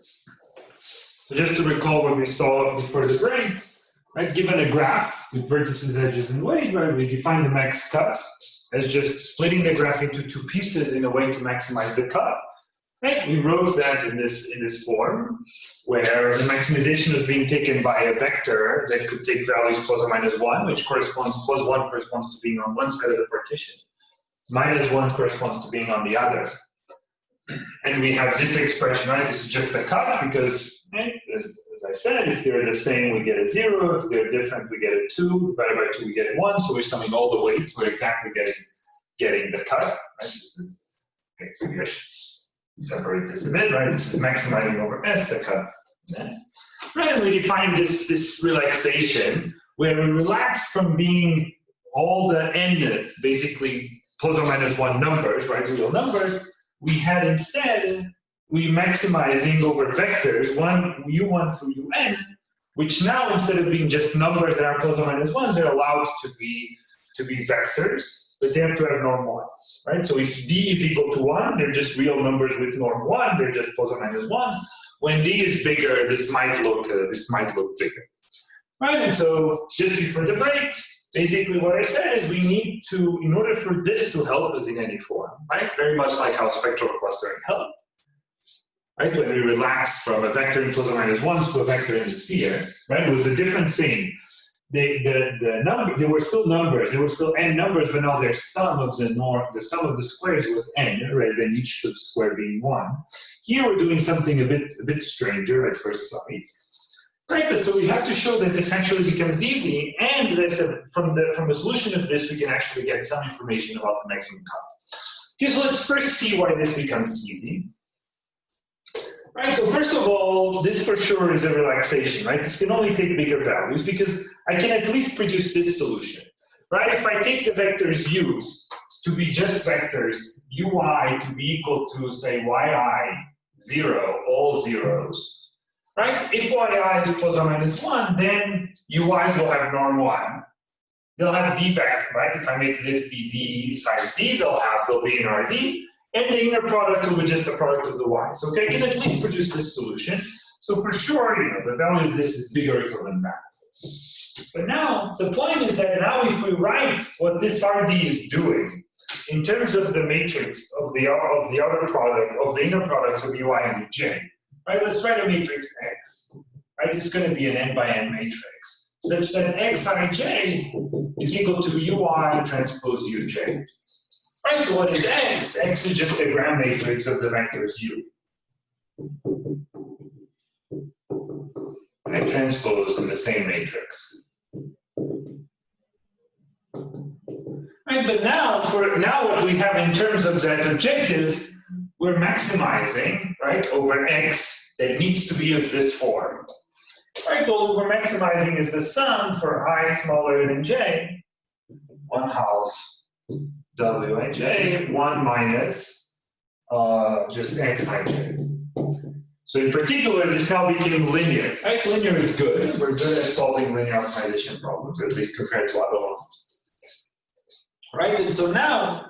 So just to recall what we saw before the break, right? Given a graph with vertices, edges, and weight, right, we define the max cut as just splitting the graph into two pieces in a way to maximize the cut. Right? We wrote that in this form, where the maximization was being taken by a vector that could take values plus or minus 1, which corresponds, plus 1 corresponds to being on one side of the partition. Minus 1 corresponds to being on the other. And we have this expression, right? This is just a cut because, right, as I said, if they're the same, we get a 0. If they're different, we get a 2. Divided by 2, we get a 1. So we're summing all the weights. We're exactly getting the cut. Right? This is, okay, so we separate this a bit, right? This is maximizing over S, the cut. S. Right, and we define this relaxation where we relax from being all the n, basically plus or minus 1 numbers, right? Real numbers. We had instead, we maximizing over vectors, u1 through un, which now instead of being just numbers that are plus or minus 1s, they're allowed to be vectors, but they have to have norm 1, right? So if d is equal to 1, they're just real numbers with norm 1, they're just plus or minus 1s. When d is bigger, this might look bigger, right? And so just before the break, basically what I said is we need to, in order for this to help us in any form, right? Very much like how spectral clustering helped, right? When we relaxed from a vector in plus or minus 1s to a vector in the sphere, right? It was a different thing. They were still numbers, they were still n numbers, but now their sum of the sum of the squares was n, rather than each square being 1. Here we're doing something a bit stranger at first sight. Right, but so we have to show that this actually becomes easy, and that from the solution of this, we can actually get some information about the maximum cut. Okay, so let's first see why this becomes easy. Right, so first of all, this for sure is a relaxation, right? This can only take bigger values because I can at least produce this solution, right? If I take the vectors u to be just vectors, ui to be equal to, say, yi, 0, all zeros, right? If yi is plus or minus 1, then ui's will have norm 1. They'll have d vector, right? If I make this be d size d, they'll be in Rd, and the inner product will be just the product of the y. So okay, I can at least produce this solution. So for sure, the value of this is bigger or equal than that. But now the point is that now if we write what this Rd is doing in terms of the matrix of the outer product of the inner products of ui and uj. Right, let's write a matrix X. Right, it's going to be an n by n matrix, such that Xij is equal to ui transpose uj. Right, so what is X? X is just a gram matrix of the vectors u. Right, transpose in the same matrix. Right, but now what we have in terms of that objective, we're maximizing, right, over X that needs to be of this form. Right, well, what we're maximizing is the sum for I smaller than j, 1/2 wij, 1 minus just xij. So in particular, this now became linear. Right, linear is good. We're good at solving linear optimization problems, at least compared to other ones. Right, and so now,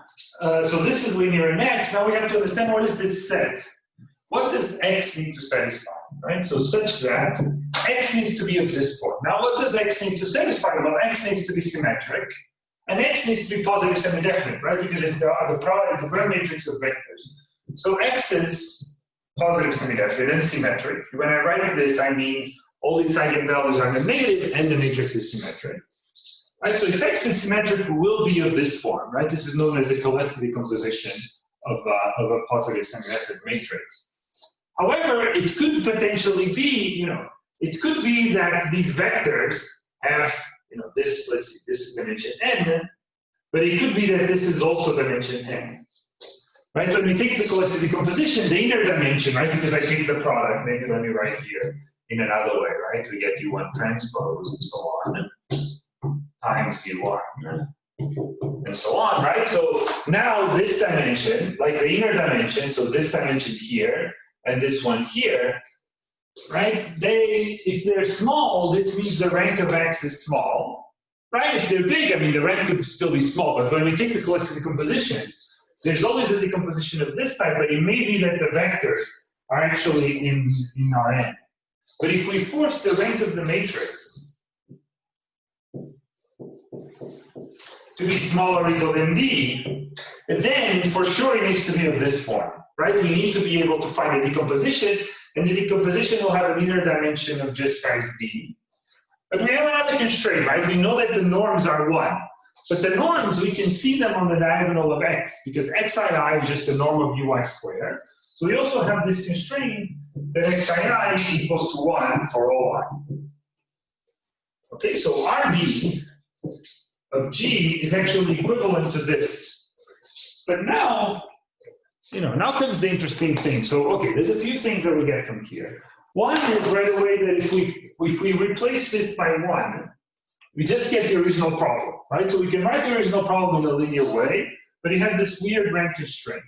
so this is linear in X. Now we have to understand what is this set. What does X need to satisfy? Right, so such that X needs to be of this form. Now, what does X need to satisfy? Well, X needs to be symmetric, and X needs to be positive semi-definite, right? Because it's the product, it's a Graham matrix of vectors. So X is positive semi-definite and symmetric. When I write this, I mean all its eigenvalues are negative, and the matrix is symmetric. Right, so if X is symmetric, will be of this form, right? This is known as the Koleski decomposition of a positive semi-definite matrix. However, it could potentially be, it could be that these vectors have, this, let's see, this is dimension n, but it could be that this is also dimension n. Right, when we take the Koleski decomposition, the inner dimension, right, because I take the product, maybe let me write here in another way, right? We get U1 transpose and so on. Times U1, and so on, right? So now this dimension, like the inner dimension, so this dimension here, and this one here, right? If they're small, this means the rank of X is small, right? If they're big, I mean, the rank could still be small, but when we take the Koleski decomposition, there's always a decomposition of this type, but it may be that the vectors are actually in Rn. But if we force the rank of the matrix to be smaller or equal than D, then for sure it needs to be of this form, right? We need to be able to find a decomposition, and the decomposition will have an inner dimension of just size D. But we have another constraint, right? We know that the norms are 1. But the norms, we can see them on the diagonal of x, because xii is just the norm of ui squared. So we also have this constraint that xii equals to 1 for all y. Okay, so rd of g is actually equivalent to this. But now, now comes the interesting thing. So, okay, there's a few things that we get from here. One is right away that if we replace this by 1, we just get the original problem, right? So we can write the original problem in a linear way, but it has this weird rank constraint.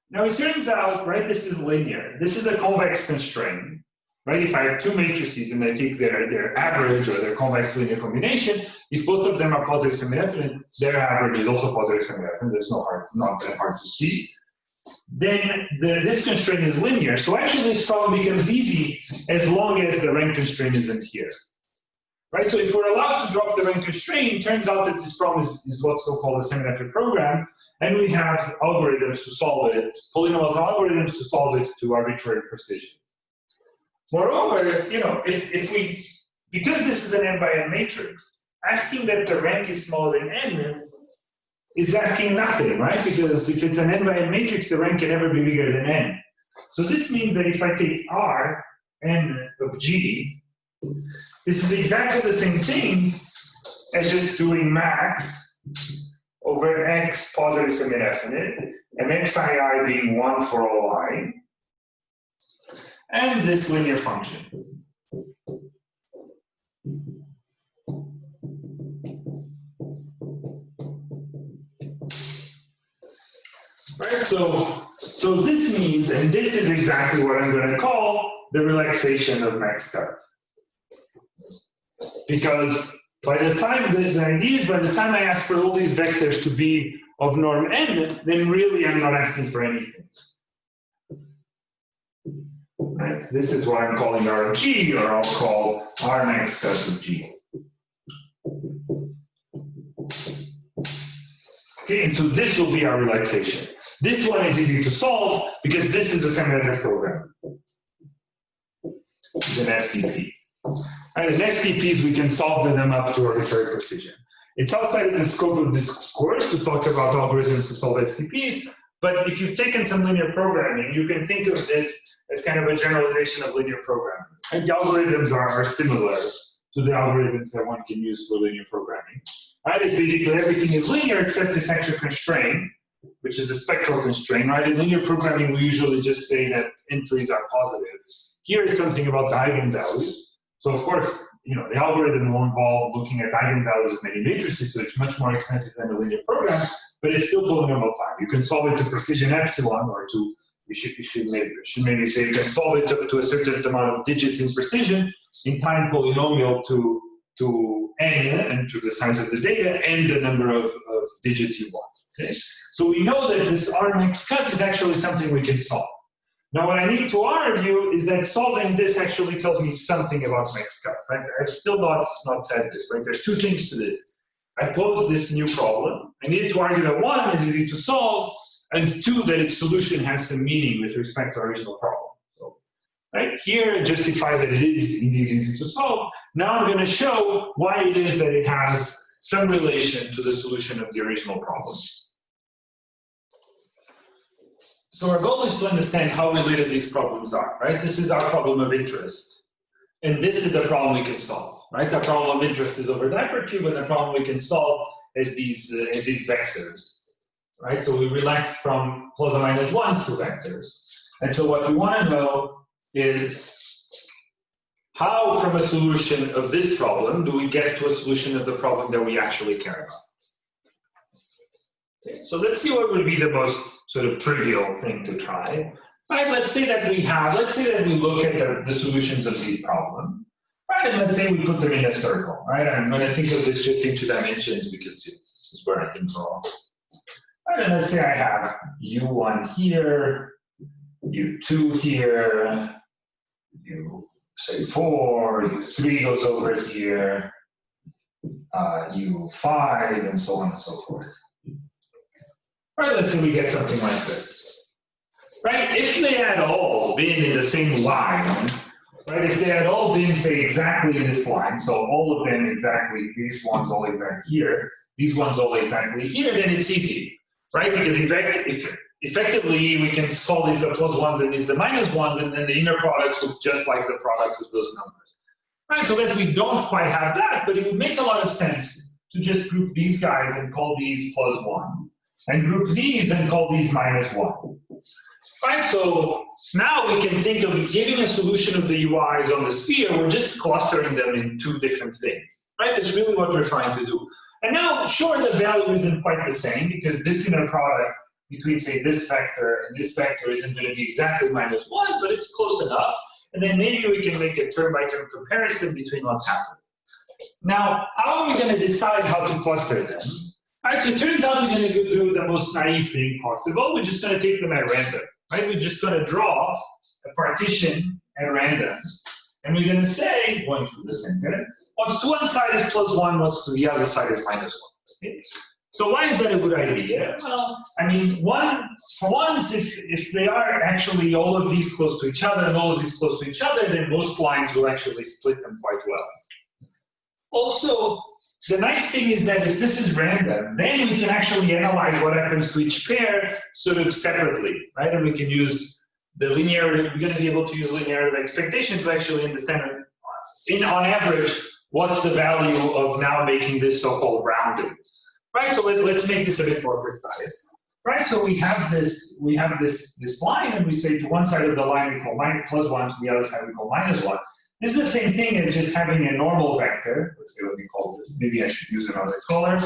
Now it turns out, right, this is linear. This is a convex constraint, right? If I have two matrices and I take their average or their convex linear combination, if both of them are positive semi-definite, their average is also positive semi-definite. That's not that hard to see. Then this constraint is linear. So actually this problem becomes easy as long as the rank constraint isn't here. Right, so if we're allowed to drop the rank constraint, it turns out that this problem is what's so-called a semi-definite program, and we have algorithms to solve it, polynomial algorithms to solve it to arbitrary precision. Moreover, because this is an n by n matrix, asking that the rank is smaller than n is asking nothing, right? Because if it's an n by n matrix, the rank can never be bigger than n. So this means that if I take R, n of G, this is exactly the same thing as just doing max over x positive semi-definite, and xii being 1 for all I, and this linear function. Right, so this means, and this is exactly what I'm going to call the relaxation of max cut. Because by the time, the idea is by the time I ask for all these vectors to be of norm n, then really I'm not asking for anything. Right? This is what I'm calling R of G, or I'll call R max cut of G. Okay, and so this will be our relaxation. This one is easy to solve because this is a semi-definite program. It's an STP. And in STPs, we can solve them up to arbitrary precision. It's outside of the scope of this course to talk about algorithms to solve STPs, but if you've taken some linear programming, you can think of this as kind of a generalization of linear programming. And the algorithms are similar to the algorithms that one can use for linear programming. Right? It's basically everything is linear except this extra constraint, which is a spectral constraint. Right? In linear programming, we usually just say that entries are positive. Here is something about the eigenvalues. So of course, the algorithm will involve looking at eigenvalues of many matrices, so it's much more expensive than a linear program, but it's still polynomial time. You can solve it to precision epsilon, or to, we should maybe say you can solve it to a certain amount of digits in precision, in time polynomial to n, and to the size of the data, and the number of digits you want. Okay? So we know that this R max cut is actually something we can solve. Now, what I need to argue is that solving this actually tells me something about max cut. Right? I've still not said this. Right? There's two things to this. I pose this new problem. I need to argue that one is easy to solve, and two, that its solution has some meaning with respect to our original problem. So, right here, justify that it is indeed easy to solve. Now I'm going to show why it is that it has some relation to the solution of the original problem. So our goal is to understand how related these problems are, right? This is our problem of interest. And this is the problem we can solve, right? The problem of interest is over the hypercube, and the problem we can solve is these vectors, right? So we relax from plus or minus 1s to vectors. And so what we want to know is how, from a solution of this problem, do we get to a solution of the problem that we actually care about? Okay, so let's see what would be the most sort of trivial thing to try. Right, let's say that we look at the solutions of these problems. Right, and let's say we put them in a circle. Right, I'm going to think of this just in 2 dimensions because this is where I can draw. Right, and let's say I have U1 here, U2 here, U say 4, U3 goes over here, U5, and so on and so forth. Right, let's say we get something like this. Right, if they had all been in the same line, right, if they had all been, say, exactly in this line, so all of them exactly, these ones all exact here, these ones all exactly here, then it's easy, right? Because effectively, we can call these the plus ones and these the minus ones, and then the inner products look just like the products of those numbers. Right, so that we don't quite have that, but it would make a lot of sense to just group these guys and call these plus 1, and group these and call these minus 1. Right, so now we can think of giving a solution of the UIs on the sphere, we're just clustering them in two different things. Right, that's really what we're trying to do. And now, sure, the value isn't quite the same, because this inner product between, say, this vector and this vector isn't going to be exactly minus 1, but it's close enough. And then maybe we can make a term-by-term comparison between what's happening. Now, how are we going to decide how to cluster them? All right, so it turns out we're going to do the most naive thing possible. We're just going to take them at random. Right? We're just going to draw a partition at random. And we're going to say, going through the center, what's to one side is plus 1, what's to the other side is minus 1. Okay? So why is that a good idea? Well, I mean, for once, if they are actually all of these close to each other and all of these close to each other, then most lines will actually split them quite well. Also, the nice thing is that if this is random, then we can actually analyze what happens to each pair sort of separately, right? And we can use the linearity, we're going to be able to use linearity of expectation to actually understand, on average, what's the value of now making this so-called rounded. Right, so let's make this a bit more precise. Right, so we have this line, and we say to one side of the line we call plus 1, to the other side we call minus 1. This is the same thing as just having a normal vector. Let's see what we call this. Maybe I should use another color.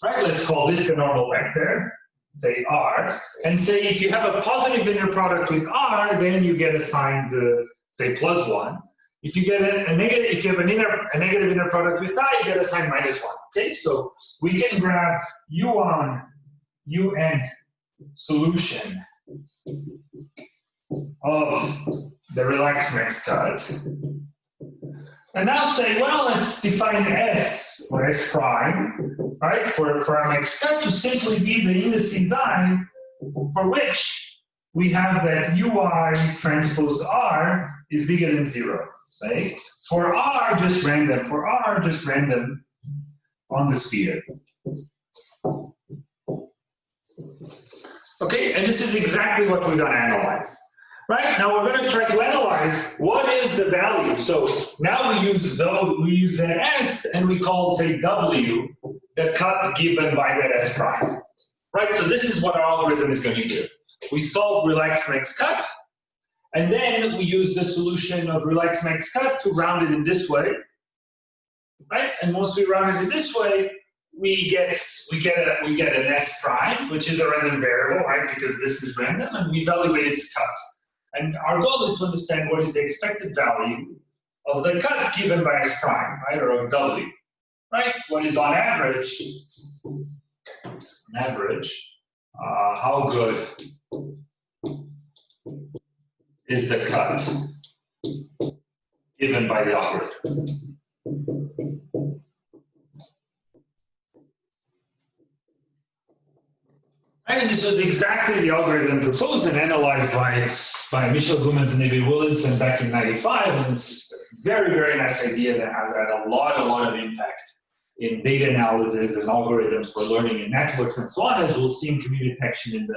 Right, let's call this the normal vector, say R, and say if you have a positive inner product with R, then you get assigned say plus 1. If you get a negative, if you have a negative inner product with I, you get assigned minus 1. Okay, so we can grab UN solution of the relaxed max cut, and now say, well, let's define S or S prime, right, for our max cut to simply be the indices I for which we have that UI transpose R is bigger than 0. Right? For R, just random. For R, just random on the sphere. Okay, and this is exactly what we're going to analyze. Right? Now we're going to try to analyze what is the value. So now we use that S and we call, say, W, the cut given by that S prime. Right? So this is what our algorithm is going to do. We solve relaxed max cut, and then we use the solution of relaxed max cut to round it in this way, right? And once we round it in this way, we get an S prime, which is a random variable, right? Because this is random, and we evaluate its cut. And our goal is to understand what is the expected value of the cut given by S prime, right? Or of W, right? What is on average, how good is the cut given by the algorithm. And this was exactly the algorithm proposed and analyzed by Michel Goumans and David Williamson back in '95, and it's a very, very nice idea that has had a lot of impact in data analysis and algorithms for learning in networks and so on, as we'll see in community detection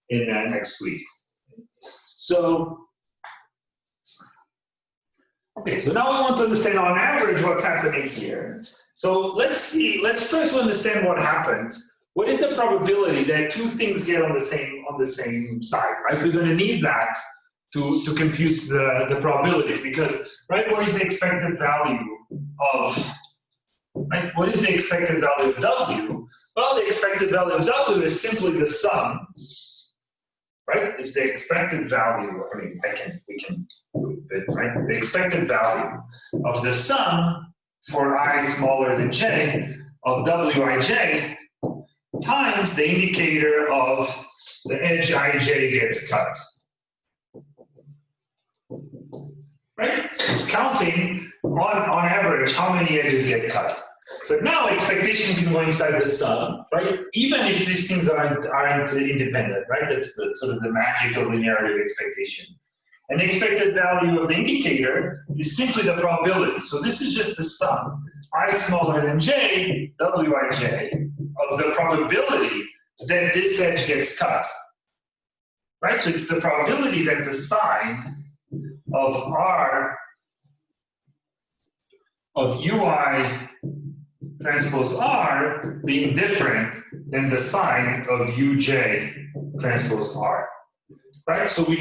in next week. So, okay, so now we want to understand on average what's happening here. So let's try to understand what happens. What is the probability that two things get on the same side, right? We're going to need that to compute the probabilities, because, right, what is the expected value of, right, what is the expected value of W? Well, the expected value of W is simply the sum, right? It's the expected value, I mean, we can move it, right? The expected value of the sum for I smaller than J of Wij times the indicator of the edge ij gets cut. Right? It's counting on average how many edges get cut. But now expectation can go inside the sum, right? Even if these things aren't independent, right? That's the sort of the magic of linearity of expectation. And the expected value of the indicator is simply the probability. So this is just the sum, I smaller than j, wij, of the probability that this edge gets cut. Right? So it's the probability that the sign of r of ui transpose r being different than the sign of uj transpose r. Right? So we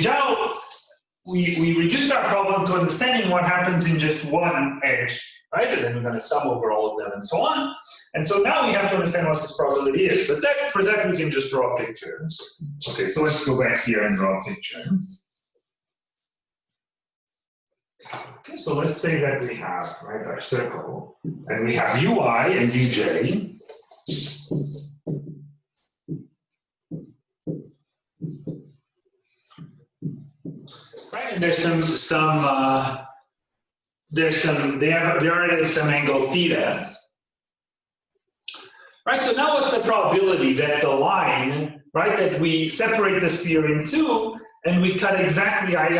reduce our problem to understanding what happens in just one edge, right? And then we're going to sum over all of them and so on. And so now we have to understand what this probability is. But for that, we can just draw a picture. Okay, so let's go back here and draw a picture. Okay, so let's say that we have, right, our circle, and we have ui and uj. Right, and there are some angle theta. Right, so now what's the probability that the line, right, that we separate the sphere in two and we cut exactly ui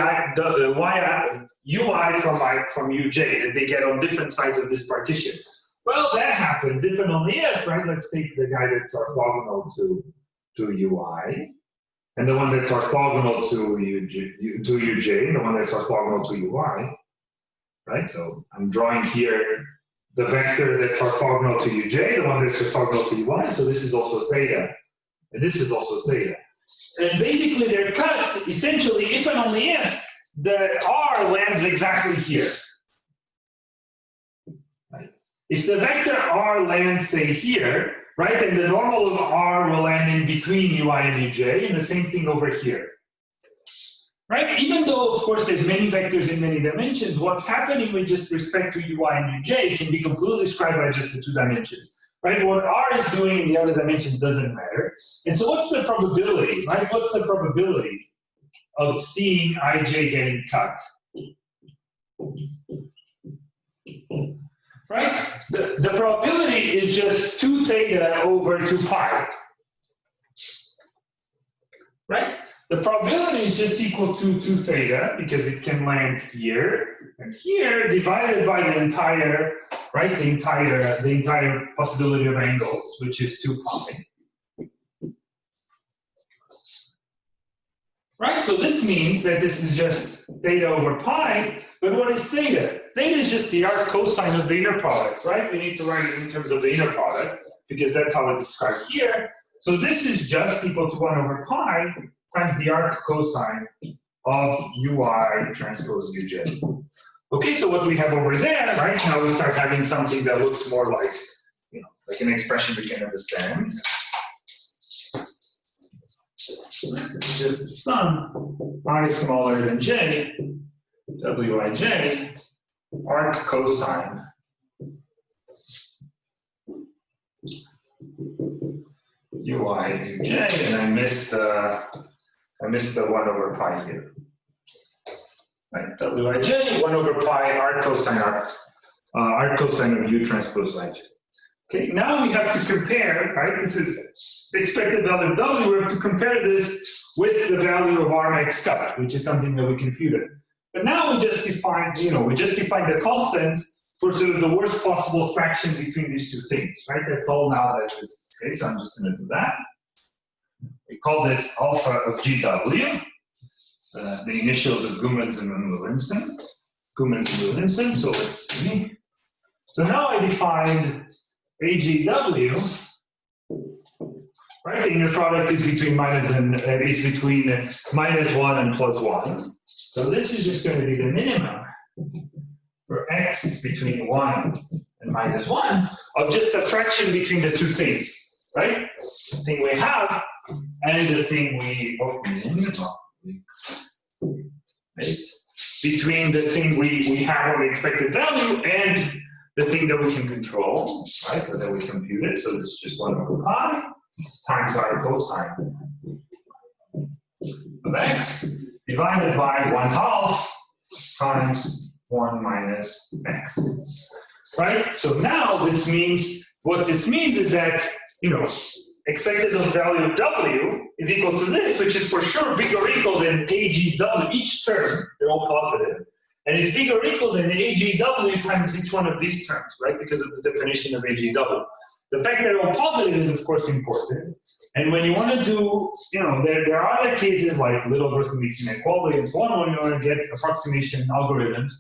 from uj, that they get on different sides of this partition? Well, that happens if and only if, right? Let's take the guy that's orthogonal to ui. And the one that's orthogonal to uj, the one that's orthogonal to ui, right? So I'm drawing here the vector that's orthogonal to uj, the one that's orthogonal to ui, so this is also theta, and this is also theta. And basically they're cut, essentially, if and only if the r lands exactly here. Right? If the vector r lands, say, here, right, then the normal of r will land in between ui and uj, and the same thing over here. Right? Even though, of course, there's many vectors in many dimensions, what's happening with just respect to ui and uj can be completely described by just the 2 dimensions. Right? What r is doing in the other dimensions doesn't matter. And so what's the probability, right? What's the probability of seeing ij getting cut? Right? The probability is just 2 theta over 2 pi. Right? The probability is just equal to 2 theta because it can land here and here divided by the entire, right? The entire possibility of angles, which is 2 pi. Right? So this means that this is just theta over pi, but what is theta? Theta is just the arc cosine of the inner product, right? We need to write it in terms of the inner product because that's how it's described here. So this is just equal to 1 over pi times the arc cosine of ui transpose uj. Okay, so what we have over there, right, now we start having something that looks more like, like an expression we can understand. This is just the sum, I smaller than j, wij, arc cosine ui uj, and I missed the 1 over pi here. Right, wij, 1 over pi, arc cosine of u transpose ij. Okay, now we have to compare, right? This is the expected value of w. We have to compare this with the value of r max cut, which is something that we computed. But now we just define, the constant for sort of the worst possible fraction between these 2 things, right? That's all now that is, okay, so I'm just going to do that. We call this alpha of GW, the initials of Goemans and Williamson. So let's see. So now I defined AGW, right? The inner product is between -1 and +1. So this is just going to be the minimum for x between 1 and -1 of just a fraction between the 2 things, right? The thing we have and the thing we right? Between the thing we have on the expected value and the thing that we can control, right, or that we computed. So this is just 1 over pi. times our cosine of x divided by 1/2 times 1 minus x. Right? So now this means, what this means is that, you know, expected value of w is equal to this, which is for sure bigger or equal than agw, each term, they're all positive, and it's bigger or equal than agw times each one of these terms, right, because of the definition of agw. The fact that they're all positive is, of course, important, and when you want to do, you know, there are other cases like little logarithmic inequality and so on, when you want to get approximation algorithms,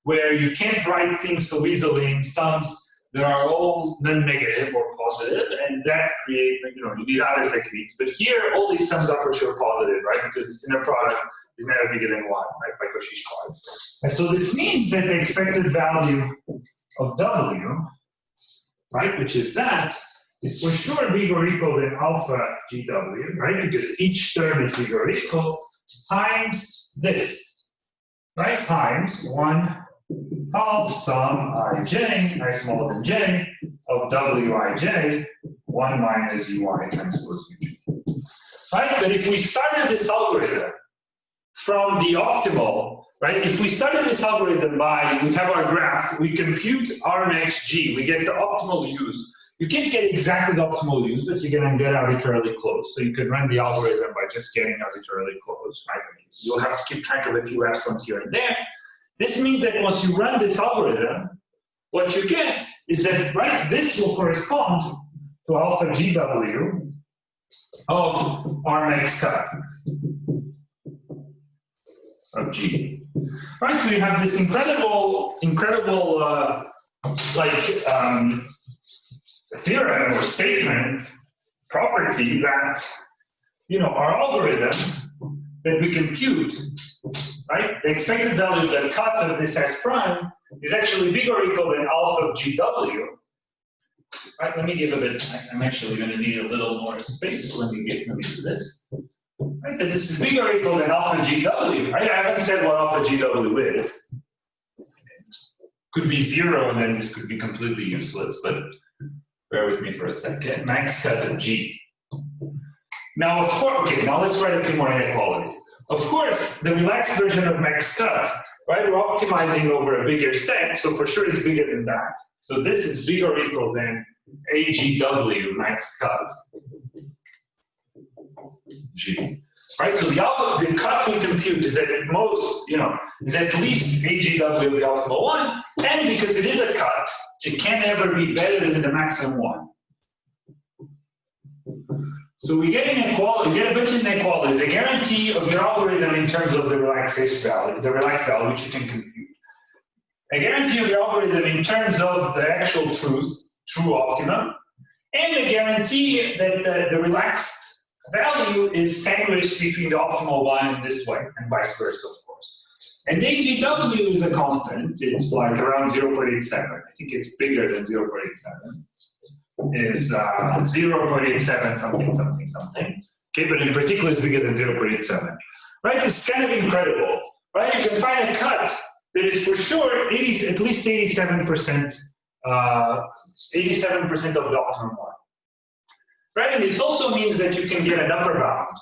where you can't write things so easily in sums that are all non-negative or positive, and that create, you know, you need other techniques. But here, all these sums are for sure positive, right? Because this inner product is never bigger than 1, right, by Cauchy's cards. And so this means that the expected value of w, right, which is that, is for sure bigger or equal than alpha GW, right? Because each term is bigger or equal times this, right? Times 1/2 sum ij, I smaller than j, of wij, 1 minus ui transpose uj. Right? But if we started this algorithm from the optimal, right? If we started this algorithm by, we have our graph, we compute R max G, we get the optimal use. You can't get exactly the optimal use, but you can get arbitrarily close. So you can run the algorithm by just getting arbitrarily close, right? I mean, you'll have to keep track of a few epsilons here and there. This means that once you run this algorithm, what you get is that, right, this will correspond to alpha GW of R max cut of G. Right, so you have this incredible theorem or statement, property that, you know, our algorithm that we compute, right, the expected value of the cut of this S prime is actually bigger or equal than alpha of GW. Right, let me give a bit, I'm actually going to need a little more space. Let me do this. Right, that this is bigger or equal than alpha GW. Right? I haven't said what alpha GW is. Could be 0 and then this could be completely useless, but bear with me for a second. Max cut of G. Now, of course, okay, now let's write a few more inequalities. Of course, the relaxed version of max cut, right, we're optimizing over a bigger set, so for sure it's bigger than that. So this is bigger or equal than AGW max cut G. Right, so the cut we compute is at most, you know, is at least AGW of the optimal one, and because it is a cut, it can never be better than the maximum one. So we get inequality, we get a bunch of inequalities, a guarantee of your algorithm in terms of the relaxation value, the relaxed value which you can compute. A guarantee of your algorithm in terms of the actual true optimum, and a guarantee that the relaxed value is sandwiched between the optimal one and this one, and vice versa, of course. And AGW is a constant. It's like around 0.87. I think it's bigger than 0.87. Is 0.87 something, something, something. Okay, but in particular, it's bigger than 0.87. Right? It's kind of incredible. Right? You can find a cut that is for sure at least 87% of the optimum one. Right, and this also means that you can get an upper bound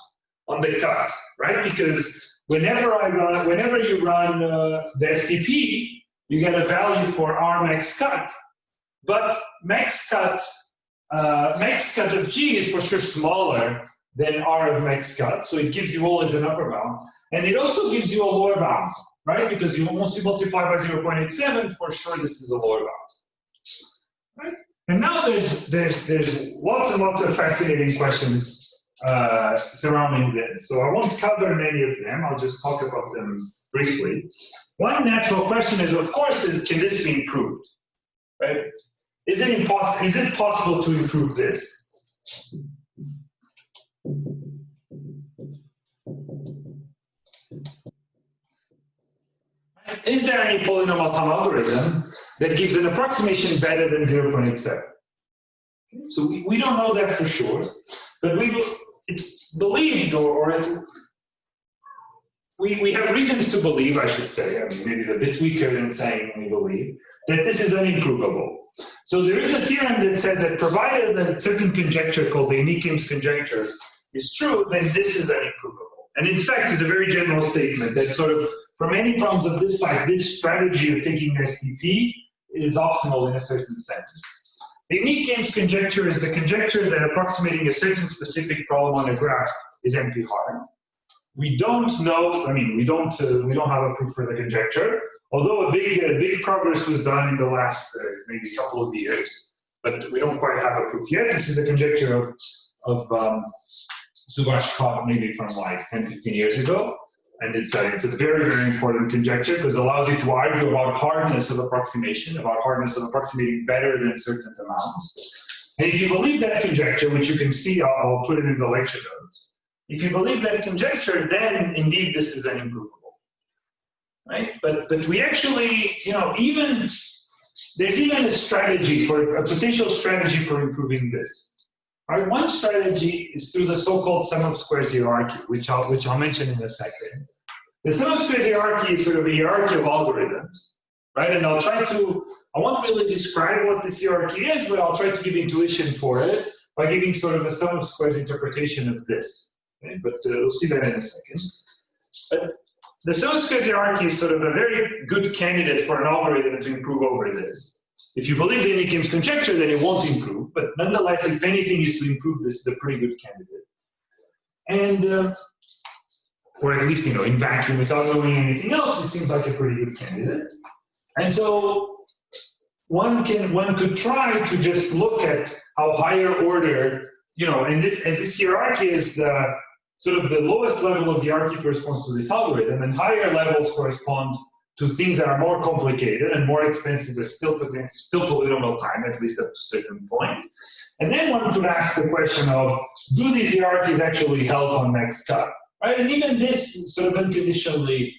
on the cut, right? Because whenever you run the STP, you get a value for R max cut, but max cut of G is for sure smaller than R of max cut, so it gives you always an upper bound, and it also gives you a lower bound, right? Because you once you multiply by 0.87, for sure this is a lower bound, right? And now there's lots and lots of fascinating questions surrounding this. So I won't cover many of them. I'll just talk about them briefly. One natural question is, of course, can this be improved? Right? Is it possible to improve this? Is there any polynomial time algorithm that gives an approximation better than 0.87? So we don't know that for sure, but it's believed, we have reasons to believe, I should say, I mean, maybe it's a bit weaker than saying we believe, that this is unimprovable. So there is a theorem that says that provided that a certain conjecture called the unique Ames conjecture is true, then this is unimprovable. And in fact, it's a very general statement that sort of, for many problems of this type, this strategy of taking STP is optimal in a certain sense. The unique Ames conjecture is the conjecture that approximating a certain specific problem on a graph is NP-hard. We don't know, I mean, we don't have a proof for the conjecture, although a big progress was done in the last maybe couple of years, but we don't quite have a proof yet. This is a conjecture of Subhash Kant, maybe from like 10, 15 years ago. And it's a very, very important conjecture because it allows you to argue about hardness of approximation, about hardness of approximating better than certain amounts. And if you believe that conjecture, which you can see, I'll put it in the lecture notes. If you believe that conjecture, then indeed this is unimprovable, right? But we actually, you know, there's even a strategy a potential strategy for improving this. Right, one strategy is through the so-called sum of squares hierarchy, which I'll mention in a second. The sum of squares hierarchy is sort of a hierarchy of algorithms, right? And I won't really describe what this hierarchy is, but I'll try to give intuition for it by giving sort of a sum of squares interpretation of this. Okay? But we'll see that in a second. But the sum of squares hierarchy is sort of a very good candidate for an algorithm to improve over this. If you believe the unique Ames conjecture, then it won't improve. But nonetheless, if anything is to improve, this is a pretty good candidate. And, or at least, you know, in vacuum, without knowing anything else, it seems like a pretty good candidate. And so one could try to just look at how higher order, you know, and as this hierarchy is the sort of the lowest level of the hierarchy corresponds to this algorithm, and higher levels correspond to things that are more complicated and more expensive, but still polynomial time, at least up to a certain point. And then one could ask the question of, do these hierarchies actually help on next cut? Right? And even this sort of unconditionally,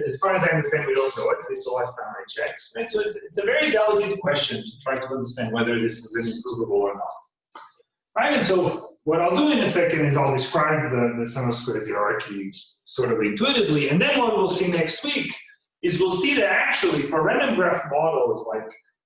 as far as I understand, we don't know, at least the last time I checked. Right? So it's a very delicate question to try to understand whether this is improvable or not. Right? And so what I'll do in a second is I'll describe the sum of squares hierarchy sort of intuitively, and then what we'll see next week is we'll see that actually for random graph models,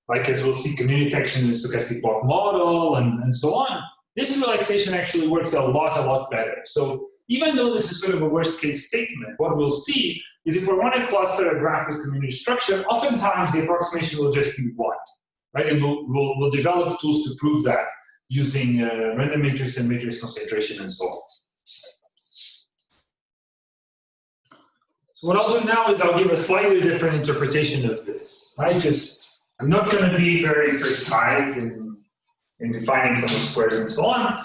like as we'll see community detection in the stochastic block model and so on, this relaxation actually works a lot better. So even though this is sort of a worst case statement, what we'll see is if we want to cluster a graph with community structure, oftentimes the approximation will just be 1, right? And we'll develop tools to prove that using random matrix and matrix concentration and so on. So what I'll do now is I'll give a slightly different interpretation of this. I'm not going to be very precise in defining sum of squares and so on.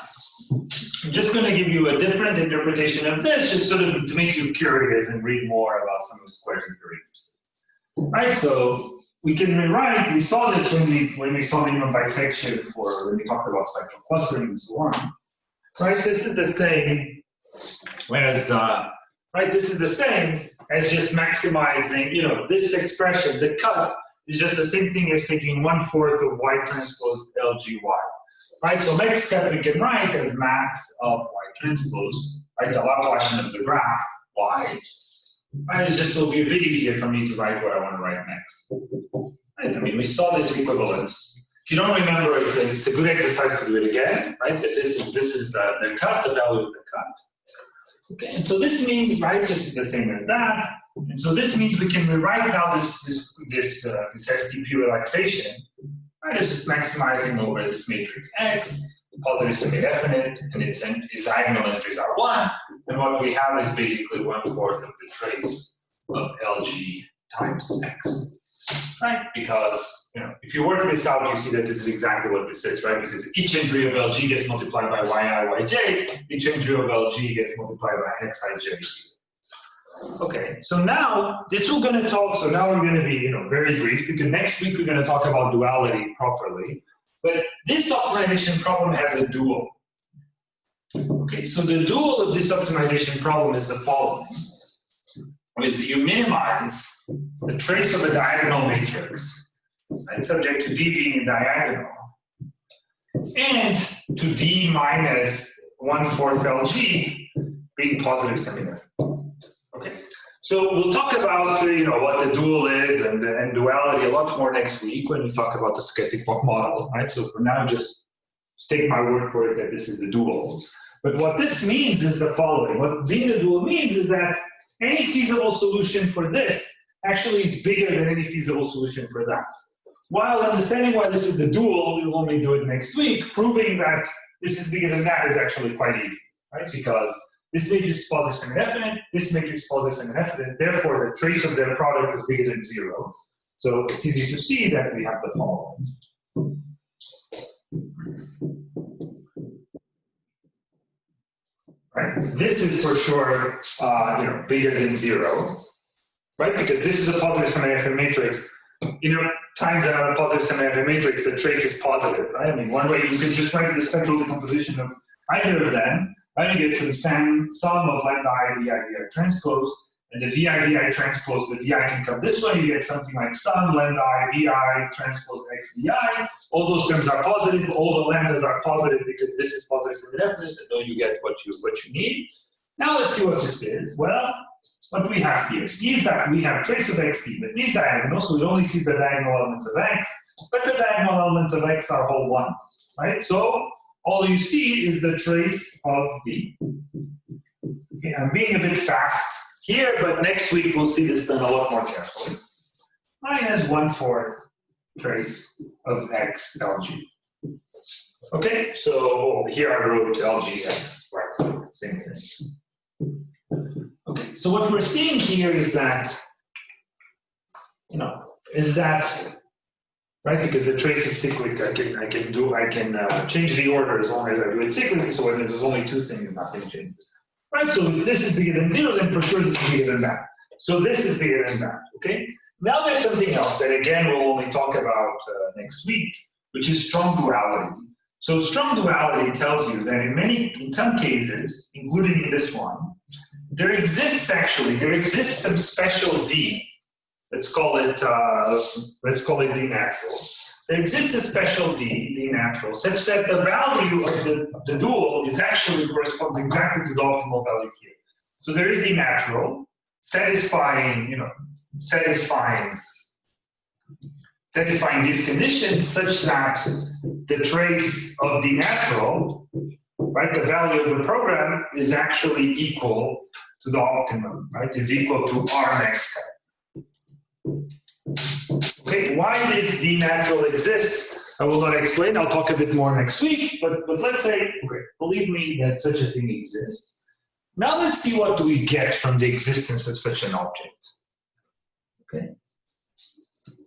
I'm just going to give you a different interpretation of this, just sort of to make you curious and read more about sum of squares if you're interested. Right, so we can rewrite, we saw this when we saw minimum bisection when we talked about spectral clustering and so on. Right, this is the same this is the same as just maximizing, you know, this expression, the cut, is just the same thing as taking 1/4 of y transpose LGY. Right, so max cut we can write as max of y transpose, right, the Laplacian of the graph, y. Right, it just will be a bit easier for me to write what I want to write next. Right, I mean, we saw this equivalence. If you don't remember, it's a good exercise to do it again, right, that this is the cut, the value of the cut. Okay, and so this means, right, this is the same as that, and so this means we can rewrite now this STP relaxation, right, as just maximizing over this matrix X, positive semi-definite, and its diagonal entries are 1, and what we have is basically 1/4 of the trace of LG times X. Right, because, you know, if you work this out, you see that this is exactly what this is, right? Because each entry of LG gets multiplied by yi, yj, each entry of LG gets multiplied by xij. Okay, so now this we're going to talk. So now we're going to be, you know, very brief because next week we're going to talk about duality properly. But this optimization problem has a dual. Okay, so the dual of this optimization problem is the following. Is you minimize the trace of a diagonal matrix, right, subject to D being diagonal, and to D minus 1/4 LG being positive semi-definite. Okay, So we'll talk about what the dual is and duality a lot more next week when we talk about the stochastic model, right? So for now, just take my word for it that this is the dual. But what this means is the following. What being the dual means is that any feasible solution for this actually is bigger than any feasible solution for that. While understanding why this is the dual, we will only do it next week, proving that this is bigger than that is actually quite easy, right? Because this matrix is positive semi-definite, this matrix is positive semi-definite, therefore the trace of their product is bigger than 0. So it's easy to see that we have the following. Right? This is for sure bigger than 0, right? Because this is a positive semi-definite matrix. Times another positive semi-definite matrix, the trace is positive, right? I mean, one way you can just write the spectral decomposition of either of them, right? You get some sum of lambda I, vi, vi transpose, and the vi, vi transpose, the vi can come this way, you get something like sum lambda I, vi transpose x, vi. All those terms are positive, all the lambdas are positive because this is positive semi-definite, and then you get what you need. Now let's see what this is. Well, what we have here is that we have trace of xt, but these diagonals, so we only see the diagonal elements of x, but the diagonal elements of x are whole ones, right? So all you see is the trace of d. Okay, I'm being a bit fast here, but next week we'll see this done a lot more carefully. Minus 1/4 trace of x lg. Okay, so here I wrote lgx, right? Same thing. Okay, so what we're seeing here is that, right? Because the trace is cyclic, I can change the order as long as I do it cyclically. So when there's only two things, nothing changes, right? So if this is bigger than 0, then for sure this is bigger than that. So this is bigger than that. Okay. Now there's something else that again we'll only talk about next week, which is strong duality. So strong duality tells you that in some cases, including in this one, there exists some special D. Let's call it D natural. There exists a special D natural, such that the value of the dual is actually corresponds exactly to the optimal value here. So there is D natural, satisfying these conditions such that the trace of the natural, right, the value of the program is actually equal to the optimum, right, is equal to R max. Okay, why this D natural exists, I will not explain, I'll talk a bit more next week, but let's say, okay, believe me that such a thing exists. Now let's see what do we get from the existence of such an object. Okay.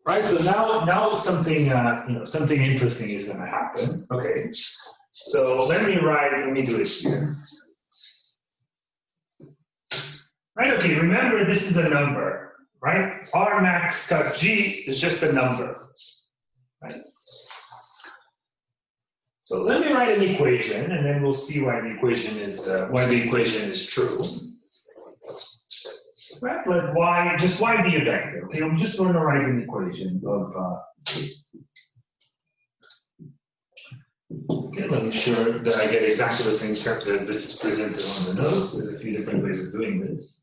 Right, so now something something interesting is going to happen. Okay, so let me do it here. Right, okay, remember this is a number, right? R max cut G is just a number, right? So let me write an equation, and then we'll see why the equation is true. Right, but why be a vector? Okay, I'm just going to write an equation of. Okay, let me sure that I get exactly the same terms as this is presented on the notes. There's a few different ways of doing this.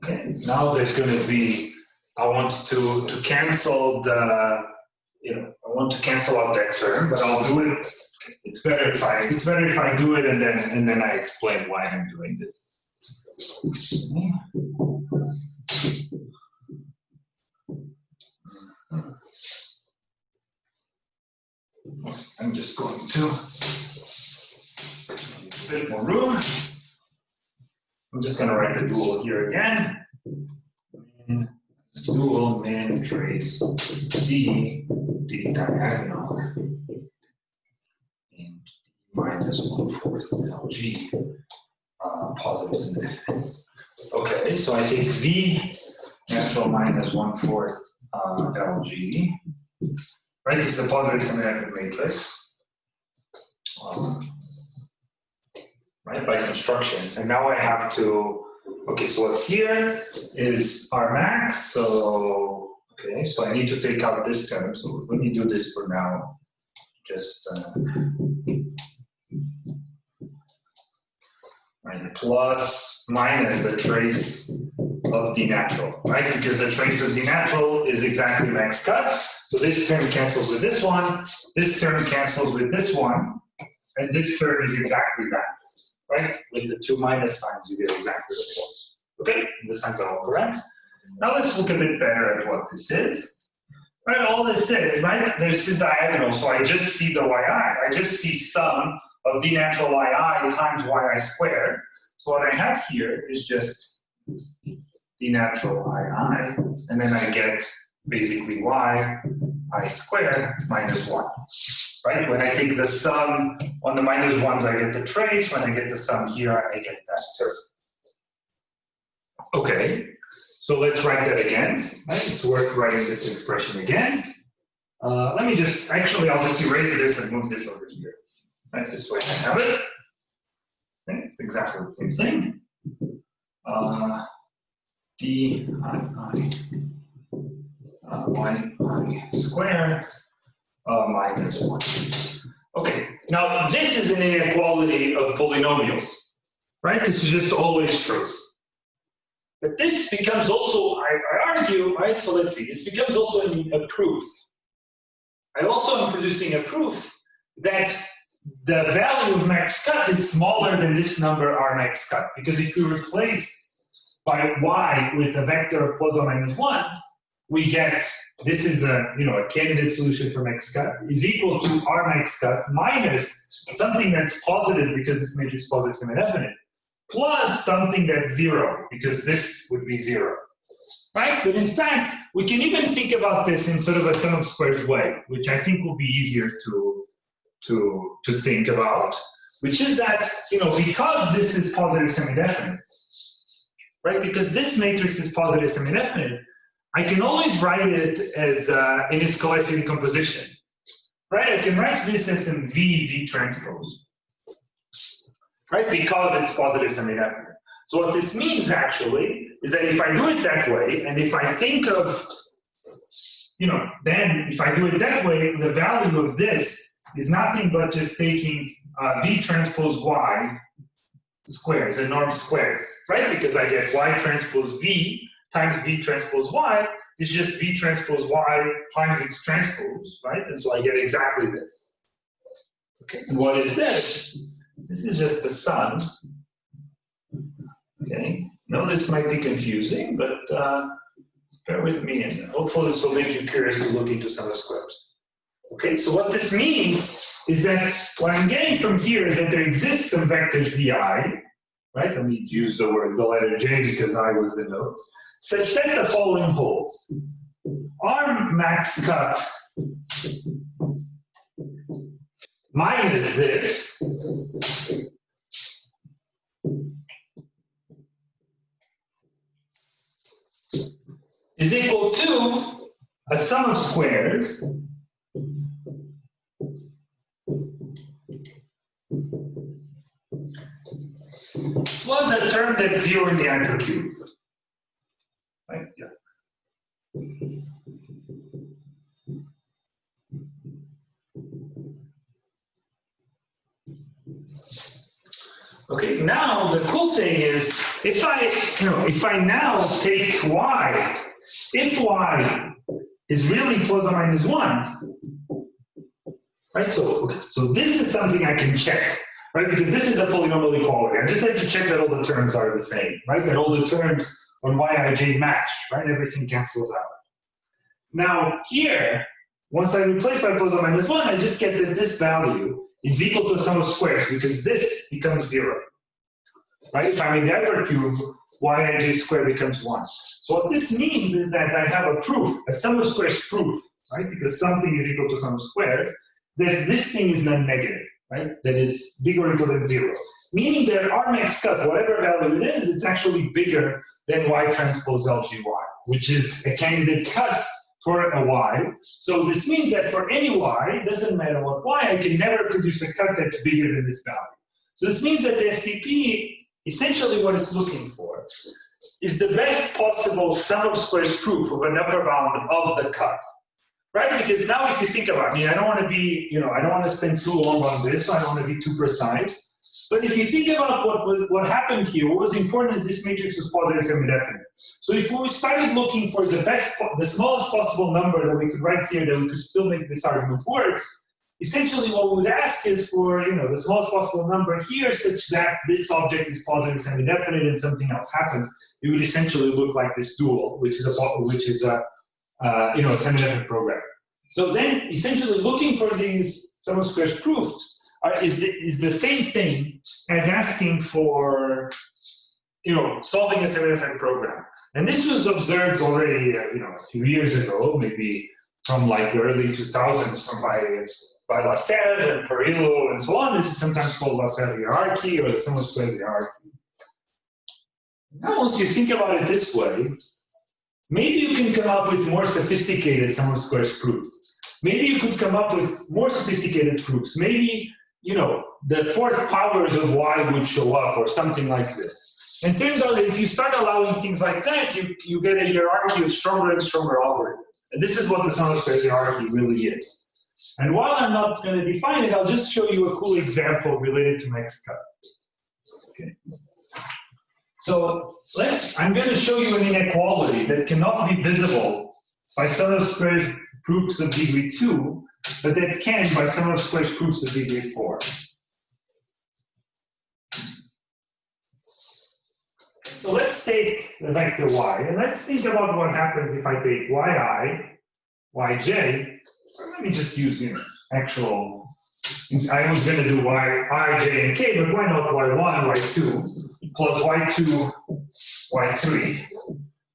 Okay, now there's going to be. I want to cancel the. I want to cancel out that term, but I'll do it. It's better if I do it and then I explain why I'm doing this. I'm just going to a bit more room. I'm just going to write the dual here again. Dual min trace D diagonal and minus 1/4 LG. Positive significant. Okay, so I take V natural minus 1/4 LG. Right, this is a positive semi-definite matrix. Right, by construction. And now I have to, okay, so what's here is R max. So, okay, so I need to take out this term. So let me do this for now. Just, right? Plus minus the trace of d natural, right? Because the trace of d natural is exactly max cut. So this term cancels with this one, this term cancels with this one, and this term is exactly that, right? With the two minus signs, you get exactly the plus. Okay, the signs are all correct. Now let's look a bit better at what this is. Right, all this is, right? This is diagonal, so I just see the yi. I just see sum of d natural yi times yi squared. So what I have here is just d natural yi, and then I get basically yi squared minus 1. Right? When I take the sum on the minus ones, I get the trace. When I get the sum here, I get that term. Okay. So let's write that again. Right? It's worth writing this expression again. Let me just, actually, I'll just erase this and move this over here. Right? This way I have it. Okay? It's exactly the same thing. D yi squared minus 1. Okay, now this is an inequality of polynomials. Right? This is just always true. But this becomes also, I argue, right? So let's see, this becomes also a proof. I also am producing a proof that the value of max cut is smaller than this number R max cut. Because if we replace by y with a vector of plus or minus 1, we get, this is a candidate solution for max cut, is equal to R max cut minus something that's positive because this matrix is positive semi-definite, plus something that's 0, because this would be 0, right? But in fact, we can even think about this in sort of a sum of squares way, which I think will be easier to think about, which is that, because this is positive semi-definite, right? Because this matrix is positive semi-definite, I can always write it as in its Coulomb decomposition, right? I can write this as in V transpose. Right, because it's positive semi-definite. So what this means actually is that if I do it that way, and if I think of, then if I do it that way, the value of this is nothing but just taking V transpose Y squared, the norm squared, right? Because I get Y transpose V times V transpose Y is just V transpose Y times its transpose, right? And so I get exactly this. Okay, and what is this? This is just the sum. Okay, now this might be confusing, but bear with me, and hopefully this will make you curious to look into some of the squares. Okay, so what this means is that what I'm getting from here is that there exists some vectors vi, right? Let me use the letter J because I was the nodes, such that the following holds. R max cut minus this is equal to a sum of squares plus a term that's 0 in the hypercube. Right? Yeah. Okay, now the cool thing is if I now take y, if y is really plus or minus 1, right? So this is something I can check, right? Because this is a polynomial equality. I just have to check that all the terms are the same, right? That all the terms on yij match, right? Everything cancels out. Now here, once I replace by plus or minus 1, I just get that this value is equal to a sum of squares because this becomes 0. Right? If I'm in the hypercube, yij squared becomes 1. So what this means is that I have a proof, a sum of squares proof, right? Because something is equal to sum of squares, that this thing is non-negative, right? That is bigger or equal than 0. Meaning that R max cut, whatever value it is, it's actually bigger than y transpose LGY, which is a candidate cut for a y. So this means that for any y, it doesn't matter what y, I can never produce a cut that's bigger than this value. So this means that the STP, essentially what it's looking for, is the best possible sum of squares proof of an upper bound of the cut. Right? Because now if you think about it, I don't want to be, I don't want to spend too long on this, so I don't want to be too precise. But if you think about what happened here, what was important is this matrix was positive semi-definite. So if we started looking for the smallest possible number that we could write here that we could still make this argument work, essentially what we would ask is for the smallest possible number here such that this object is positive semi-definite and something else happens. It would essentially look like this dual, which is a semi-definite program. So then essentially looking for these sum of squares proofs is the same thing as asking for solving a semi-definite program. And this was observed already a few years ago, maybe from like the early 2000s by Lasserre and Perillo and so on. This is sometimes called Lasserre hierarchy or the sum of squares hierarchy. Now once you think about it this way, maybe you can come up with more sophisticated sum of squares proofs. Maybe you could come up with more sophisticated proofs. Maybe the fourth powers of y would show up or something like this. And turns out that if you start allowing things like that, you get a hierarchy of stronger and stronger algorithms. And this is what the sum of squares hierarchy really is. And while I'm not going to define it, I'll just show you a cool example related to max cut. Okay. So I'm going to show you an inequality that cannot be visible by sum of squares proofs of degree 2, but that can by sum of squares proofs of degree 4. So let's take the vector y, and let's think about what happens if I take yi, yj, so let me just use actual, I was going to do y, j, and k, but why not y1, y2, plus y2, y3,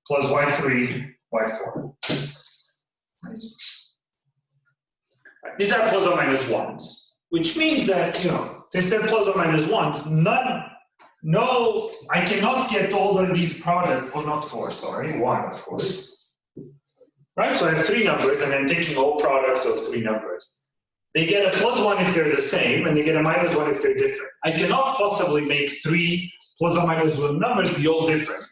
plus y3, y4. These are plus or minus 1s, which means that, since they're plus or minus 1s, I cannot get all of these products, or not 4, sorry, 1 of course. Right, so I have 3 numbers, and I'm taking all products of 3 numbers. They get a plus 1 if they're the same, and they get a minus 1 if they're different. I cannot possibly make 3 plus or minus 1 numbers be all different.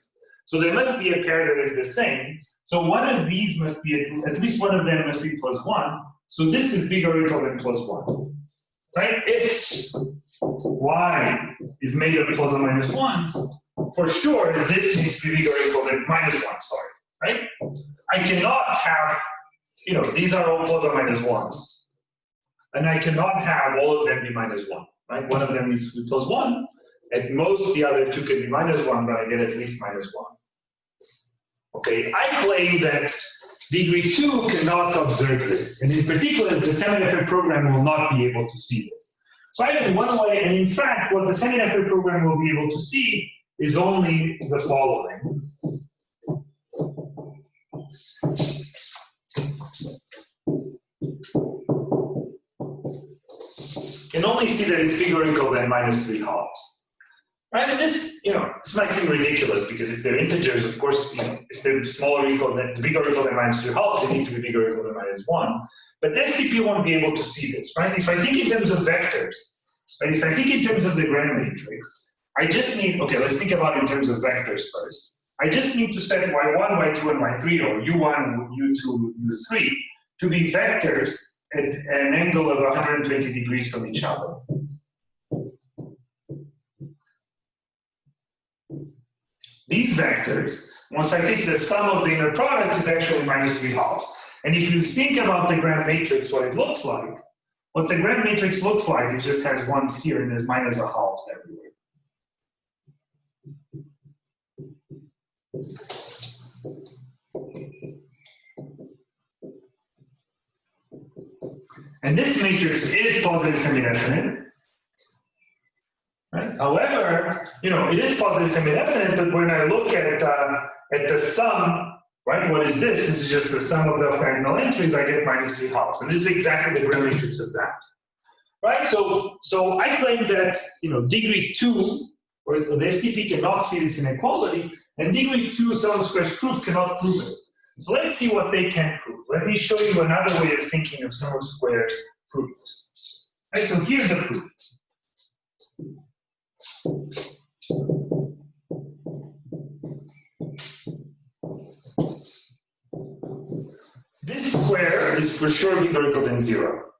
So there must be a pair that is the same. So one of these must be, at least one of them must be plus 1. So this is bigger or equal than plus 1. Right? If y is made of plus or minus 1s, for sure this needs to be bigger or equal than minus 1, sorry. Right? I cannot have, these are all plus or minus 1s. And I cannot have all of them be minus 1. Right? One of them needs to be plus 1. At most, the other 2 can be minus 1, but I get at least minus 1. Okay, I claim that degree 2 cannot observe this. And in particular, the semi-definite program will not be able to see this. Right? In one way, and in fact, what the semi-definite program will be able to see is only the following. Can only see that it's bigger or equal than minus 3 halves. Right, and this, this might seem ridiculous because if they're integers, of course, if they're smaller or equal than, bigger or equal than minus 3 halves, they need to be bigger or equal than minus 1. But the SCP won't be able to see this, right? If I think in terms of vectors, right? If I think in terms of the Gram matrix, I just need, okay, let's think about it in terms of vectors first. I just need to set y1, y2, and y3, or u1, u2, u3, to be vectors at an angle of 120 degrees from each other. These vectors, once I take the sum of the inner products, is actually minus 3 halves. And if you think about the Gram matrix, what it looks like, what the Gram matrix looks like, it just has 1s here and there's minus a halves everywhere. And this matrix is positive semi-definite. Right? However, it is positive semi-definite, but when I look at the sum, right, what is this? This is just the sum of the diagonal entries, I get minus 3 halves. And this is exactly the Gram matrix of that. Right? So I claim that, degree 2, or the STP cannot see this inequality, and degree 2 sum of squares proof cannot prove it. So let's see what they can prove. Let me show you another way of thinking of sum of squares proofs. Right? So here's the proof. This square is for sure bigger or equal than 0.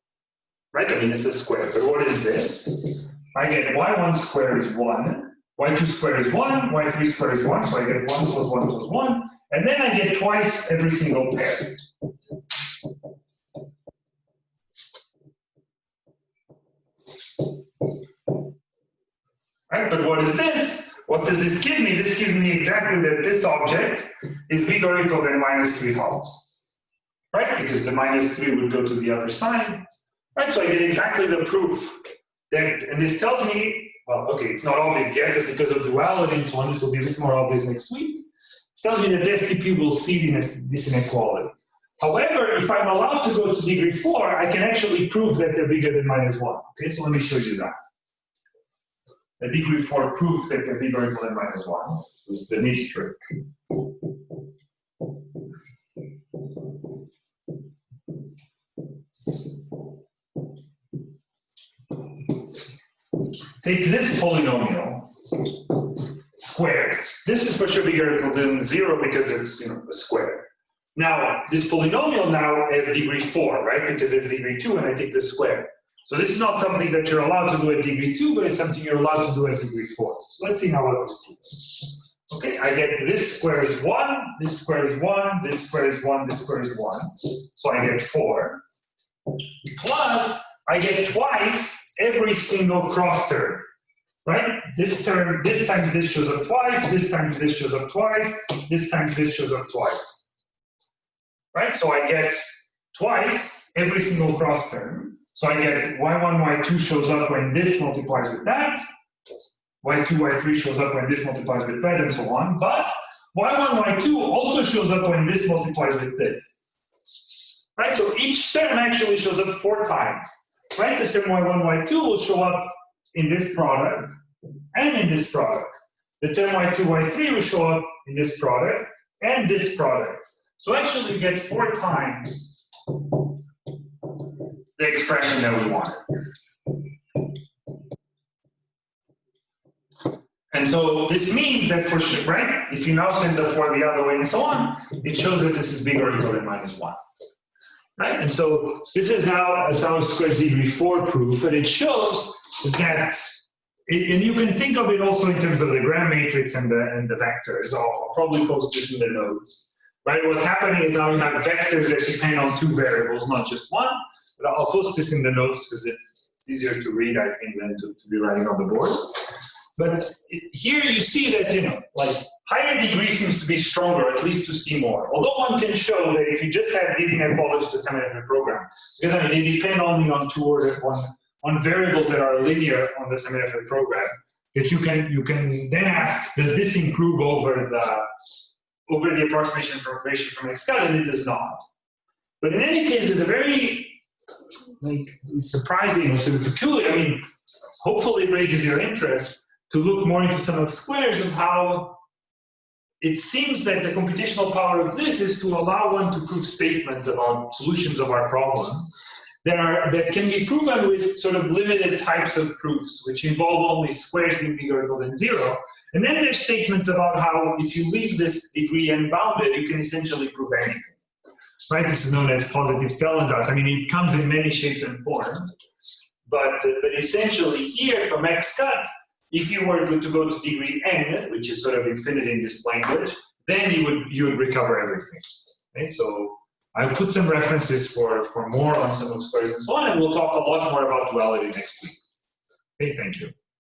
Right? I mean, it's a square. But what is this? I get y1 squared is 1, y2 squared is 1, y3 squared is 1, so I get 1 plus 1 plus 1, and then I get twice every single pair. Right, but what is this? What does this give me? This gives me exactly that this object is bigger or equal than minus 3 halves. Right, because the minus 3 would go to the other side. Right, so I get exactly the proof. That, and this tells me, well, okay, it's not obvious yet, just because of duality and so on, this will be a bit more obvious next week. It tells me that the SCP will see this inequality. However, if I'm allowed to go to degree 4, I can actually prove that they're bigger than minus 1. Okay, so let me show you that. The degree 4 proves that they're bigger or equal than minus 1. This is the niche trick. Take this polynomial squared. This is for sure bigger or equal than 0 because it's a square. Now, this polynomial now has degree 4, right? Because it's degree 2 and I take the square. So this is not something that you're allowed to do at degree 2, but it's something you're allowed to do at degree 4. So let's see how well this goes. Okay, I get this square is 1, this square is 1, this square is 1, this square is 1. So I get 4. Plus, I get twice every single cross term. Right? This term, this times this shows up twice, this times this shows up twice, this times this shows up twice. Right? So I get twice every single cross term. So I get y1, y2 shows up when this multiplies with that, y2, y3 shows up when this multiplies with that, and so on. But y1, y2 also shows up when this multiplies with this. Right? So each term actually shows up 4 times. Right? The term y1, y2 will show up in this product and in this product. The term y2, y3 will show up in this product and this product. So actually you get 4 times the expression that we wanted. And so this means that for sure, right? If you now send the 4 the other way and so on, it shows that this is bigger or equal than minus 1. Right? And so this is now a sum of squares degree 4 proof, and it shows that, and you can think of it also in terms of the gram matrix and the vectors. I'll probably post this in the notes. Right? What's happening is now you have vectors that depend on 2 variables, not just 1. But I'll post this in the notes because it's easier to read, I think, than to be writing on the board. But here you see that, like higher degree seems to be stronger, at least to see more. Although one can show that if you just have these inequalities to semi-definite program, because they depend only on 2 or on variables that are linear on the semi-definite program, that you can then ask, does this improve over the approximation from ratio from X cut? And it does not. But in any case, it's a very surprising or sort of peculiar. I mean, hopefully it raises your interest to look more into some of squares of how it seems that the computational power of this is to allow one to prove statements about solutions of our problem that can be proven with sort of limited types of proofs, which involve only squares being bigger or equal than 0. And then there's statements about how if you leave this degree unbounded, you can essentially prove anything. Right? This is known as positive Stellensatz. I mean, it comes in many shapes and forms. But essentially here from X cut, if you were to go to degree n, which is sort of infinity in this language, then you would recover everything. Okay? So I've put some references for more on some of squares and so on, and we'll talk a lot more about duality next week. Okay, thank you.